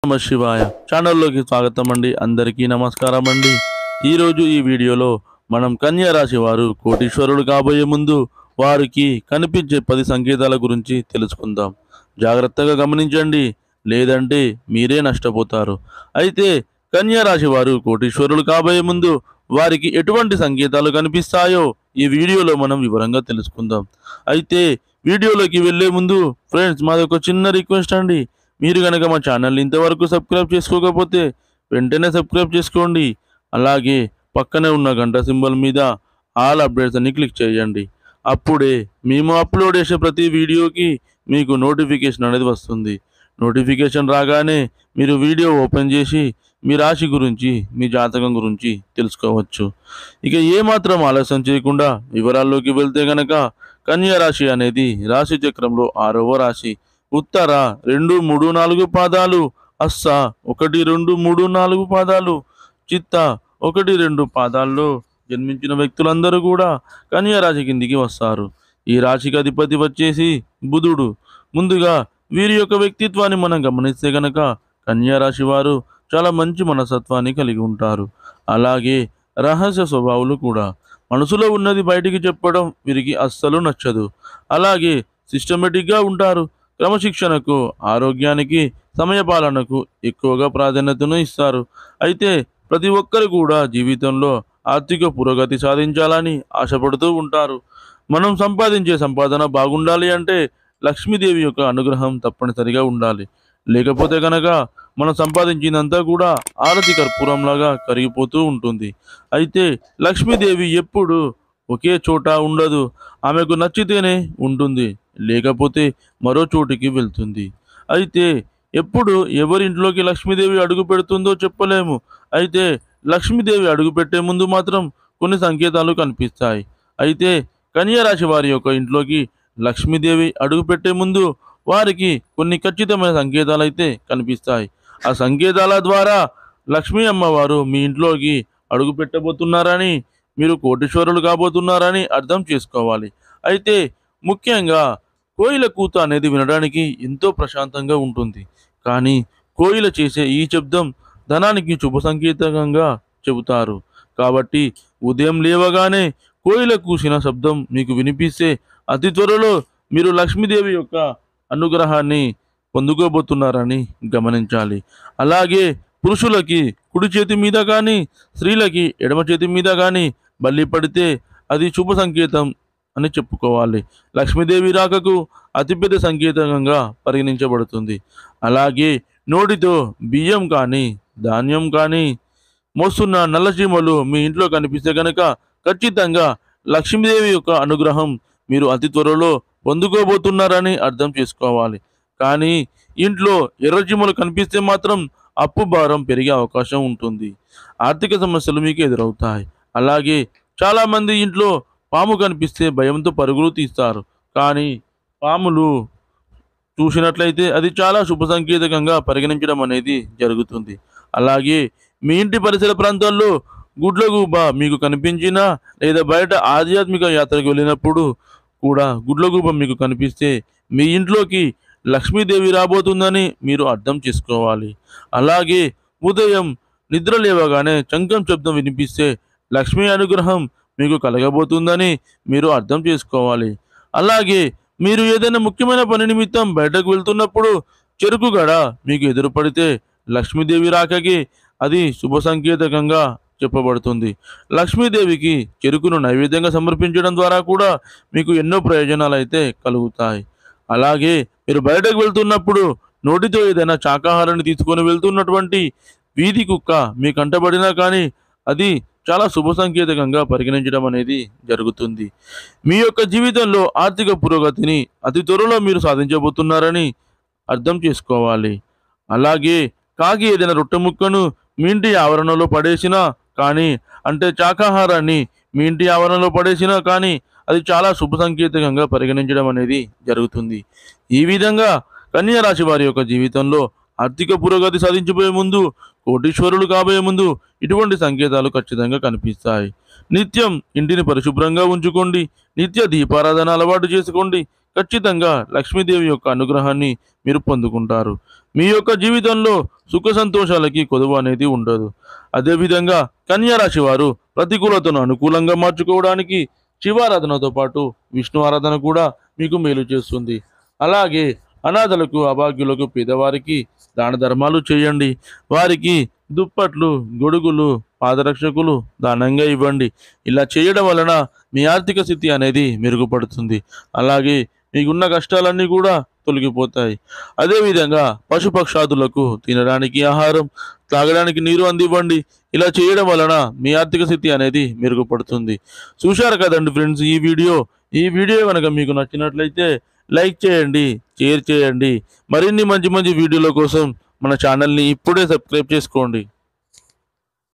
నమ శివాయ ఛానల్లోకి స్వాగతం అండి. అందరికీ నమస్కారం అండి. ఈరోజు ఈ వీడియోలో మనం కన్యా రాశి వారు కోటీశ్వరులు కాబోయే ముందు వారికి కనిపించే 10 సంకేతాల గురించి తెలుసుకుందాం. జాగ్రత్తగా గమనించండి, లేదంటే మీరే నష్టపోతారు. అయితే కన్యా రాశి వారు కోటీశ్వరులు కాబోయే ముందు వారికి ఎటువంటి సంకేతాలు కనిపిస్తాయో ఈ వీడియోలో మనం వివరంగా తెలుసుకుందాం. అయితే వీడియోలోకి వెళ్ళే ముందు ఫ్రెండ్స్, మాది ఒక చిన్న రిక్వెస్ట్ అండి. మీరు కనుక మా ఛానల్ని ఇంతవరకు సబ్స్క్రైబ్ చేసుకోకపోతే వెంటనే సబ్స్క్రైబ్ చేసుకోండి. అలాగే పక్కనే ఉన్న గంట సింబల్ మీద ఆల్ అప్డేట్స్ అని క్లిక్ చేయండి. అప్పుడే మేము అప్లోడ్ చేసే ప్రతి వీడియోకి మీకు నోటిఫికేషన్ అనేది వస్తుంది. నోటిఫికేషన్ రాగానే మీరు వీడియో ఓపెన్ చేసి మీ రాశి గురించి, మీ జాతకం గురించి తెలుసుకోవచ్చు. ఇక ఏమాత్రం ఆలస్యం చేయకుండా వివరాల్లోకి వెళ్తే గనక కన్యా రాశి అనేది రాశి చక్రంలో 6వ రాశి. ఉత్తర 2, 3, 4 పాదాలు, అస్స 1, 2, 3, 4 పాదాలు, చిత్త 1, 2 పాదాల్లో జన్మించిన వ్యక్తులందరూ కూడా కన్యా రాశి కిందికి వస్తారు. ఈ రాశికి అధిపతి వచ్చేసి బుధుడు. ముందుగా వీరి యొక్క వ్యక్తిత్వాన్ని మనం గమనిస్తే గనక కన్యా రాశి వారు చాలా మంచి మనస్తత్వాన్ని కలిగి ఉంటారు. అలాగే రహస్య స్వభావాలు కూడా. మనసులో ఉన్నది బయటికి చెప్పడం వీరికి అస్సలు నచ్చదు. అలాగే సిస్టమేటిక్గా ఉంటారు. క్రమశిక్షణకు, ఆరోగ్యానికి, సమయపాలనకు ఎక్కువగా ప్రాధాన్యతను ఇస్తారు. అయితే ప్రతి ఒక్కరు కూడా జీవితంలో ఆర్థిక పురోగతి సాధించాలని ఆశపడుతూ ఉంటారు. మనం సంపాదించే సంపాదన బాగుండాలి అంటే లక్ష్మీదేవి యొక్క అనుగ్రహం తప్పనిసరిగా ఉండాలి. లేకపోతే కనుక మనం సంపాదించిందంతా కూడా ఆరతి కర్పూరంలాగా కరిగిపోతూ ఉంటుంది. అయితే లక్ష్మీదేవి ఎప్పుడు ఒకే చోట ఉండదు. ఆమెకు నచ్చితేనే ఉంటుంది, లేకపోతే మరో చోటికి వెళ్తుంది. అయితే ఎప్పుడు ఎవరింట్లోకి లక్ష్మీదేవి అడుగు పెడుతుందో చెప్పలేము. అయితే లక్ష్మీదేవి అడుగు పెట్టే ముందు మాత్రం కొన్ని సంకేతాలు కనిపిస్తాయి. అయితే కన్యా రాశి వారి యొక్క ఇంట్లోకి లక్ష్మీదేవి అడుగు పెట్టే ముందు వారికి కొన్ని ఖచ్చితమైన సంకేతాలు అయితే కనిపిస్తాయి. ఆ సంకేతాల ద్వారా లక్ష్మీ అమ్మవారు మీ ఇంట్లోకి అడుగు పెట్టబోతున్నారని, మీరు కోటీశ్వరులు కాబోతున్నారని అర్థం చేసుకోవాలి. అయితే ముఖ్యంగా కోయిల కూత అనేది వినడానికి ఎంతో ప్రశాంతంగా ఉంటుంది. కానీ కోయిల చేసే ఈ శబ్దం ధనానికి శుభ సంకేతంగా చెబుతారు. కాబట్టి ఉదయం లేవగానే కోయిల కూసిన శబ్దం మీకు వినిపిస్తే అతి త్వరలో మీరు లక్ష్మీదేవి యొక్క అనుగ్రహాన్ని పొందుకోబోతున్నారని గమనించాలి. అలాగే పురుషులకి కుడి చేతి మీద కానీ, స్త్రీలకి ఎడమ చేతి మీద కానీ బల్లి పడితే అది శుభ సంకేతం అని చెప్పుకోవాలి. లక్ష్మీదేవి రాకకు అతిపెద్ద సంకేతంగా పరిగణించబడుతుంది. అలాగే నోటితో బియ్యం కానీ, ధాన్యం కానీ మోస్తున్న నల్లచీమలు మీ ఇంట్లో కనిపిస్తే కనుక ఖచ్చితంగా లక్ష్మీదేవి యొక్క అనుగ్రహం మీరు అతి త్వరలో పొందుకోబోతున్నారని అర్థం చేసుకోవాలి. కానీ ఇంట్లో ఎర్రచీమలు కనిపిస్తే మాత్రం అప్పు భారం పెరిగే అవకాశం ఉంటుంది. ఆర్థిక సమస్యలు మీకు ఎదురవుతాయి. అలాగే చాలామంది ఇంట్లో పాము కనిపిస్తే భయంతో పరుగులు తీస్తారు. కానీ పాములు చూసినట్లయితే అది చాలా శుభ సంకేతకంగా పరిగణించడం అనేది జరుగుతుంది. అలాగే మీ ఇంటి పరిసర ప్రాంతాల్లో గుడ్లగూబ మీకు కనిపించినా, లేదా బయట ఆధ్యాత్మిక యాత్రకు వెళ్ళినప్పుడు కూడా గుడ్లగూబ మీకు కనిపిస్తే మీ ఇంట్లోకి లక్ష్మీదేవి రాబోతుందని మీరు అర్థం చేసుకోవాలి. అలాగే ఉదయం నిద్ర లేవగానే చంకం శబ్దం వినిపిస్తే లక్ష్మీ అనుగ్రహం మీకు కలగబోతుందని మీరు అర్థం చేసుకోవాలి. అలాగే మీరు ఏదైనా ముఖ్యమైన పని నిమిత్తం బయటకు వెళ్తున్నప్పుడు చెరుకు గడ మీకు ఎదురుపడితే లక్ష్మీదేవి రాకకి అది శుభ సంకేతకంగా చెప్పబడుతుంది. లక్ష్మీదేవికి చెరుకును నైవేద్యంగా సమర్పించడం ద్వారా కూడా మీకు ఎన్నో ప్రయోజనాలు అయితే కలుగుతాయి. అలాగే మీరు బయటకు వెళ్తున్నప్పుడు నోటితో ఏదైనా శాకాహారాన్ని తీసుకొని వెళ్తున్నటువంటి వీధి కుక్క మీ కంటబడినా కానీ అది చాలా శుభ సంకేతకంగా పరిగణించడం అనేది జరుగుతుంది. మీ యొక్క జీవితంలో ఆర్థిక పురోగతిని అతి త్వరలో మీరు సాధించబోతున్నారని అర్థం చేసుకోవాలి. అలాగే కాకి ఏదైనా రొట్టె ముక్కను మీ ఇంటి ఆవరణలో పడేసినా కానీ, అంటే శాకాహారాన్ని మీ ఇంటి ఆవరణలో పడేసినా కానీ అది చాలా శుభ సంకేతకంగా పరిగణించడం అనేది జరుగుతుంది. ఈ విధంగా కన్యా రాశి వారి యొక్క జీవితంలో ఆర్థిక పురోగతి సాధించబోయే ముందు, కోటీశ్వరులు కాబోయే ముందు ఇటువంటి సంకేతాలు ఖచ్చితంగా కనిపిస్తాయి. నిత్యం ఇంటిని పరిశుభ్రంగా ఉంచుకోండి. నిత్య దీపారాధన అలవాటు చేసుకోండి. ఖచ్చితంగా లక్ష్మీదేవి యొక్క అనుగ్రహాన్ని మీరు పొందుకుంటారు. మీ యొక్క జీవితంలో సుఖ సంతోషాలకి కొదువ అనేది ఉండదు. అదేవిధంగా కన్యా రాశి వారు ప్రతికూలతను అనుకూలంగా మార్చుకోవడానికి శివారాధనతో పాటు విష్ణు ఆరాధన కూడా మీకు మేలు చేస్తుంది. అలాగే అనాథలకు, అభాగ్యులకు, పేదవారికి దాన ధర్మాలు చేయండి. వారికి దుప్పట్లు, గొడుగులు, పాదరక్షకులు దానంగా ఇవ్వండి. ఇలా చేయడం వలన మీ ఆర్థిక స్థితి అనేది మెరుగుపడుతుంది. అలాగే మీకున్న కష్టాలన్నీ కూడా తొలగిపోతాయి. అదేవిధంగా పశుపక్షాదులకు తినడానికి ఆహారం, తాగడానికి నీరు అందివ్వండి. ఇలా చేయడం వలన మీ ఆర్థిక స్థితి అనేది మెరుగుపడుతుంది. చూశారు కదండి ఫ్రెండ్స్ ఈ వీడియో కనుక మీకు నచ్చినట్లయితే లైక్ చేయండి, షేర్ చేయండి. మరిన్ని మంచి మంచి వీడియోల కోసం మన ఛానల్ని ఇప్పుడే సబ్స్క్రైబ్ చేసుకోండి.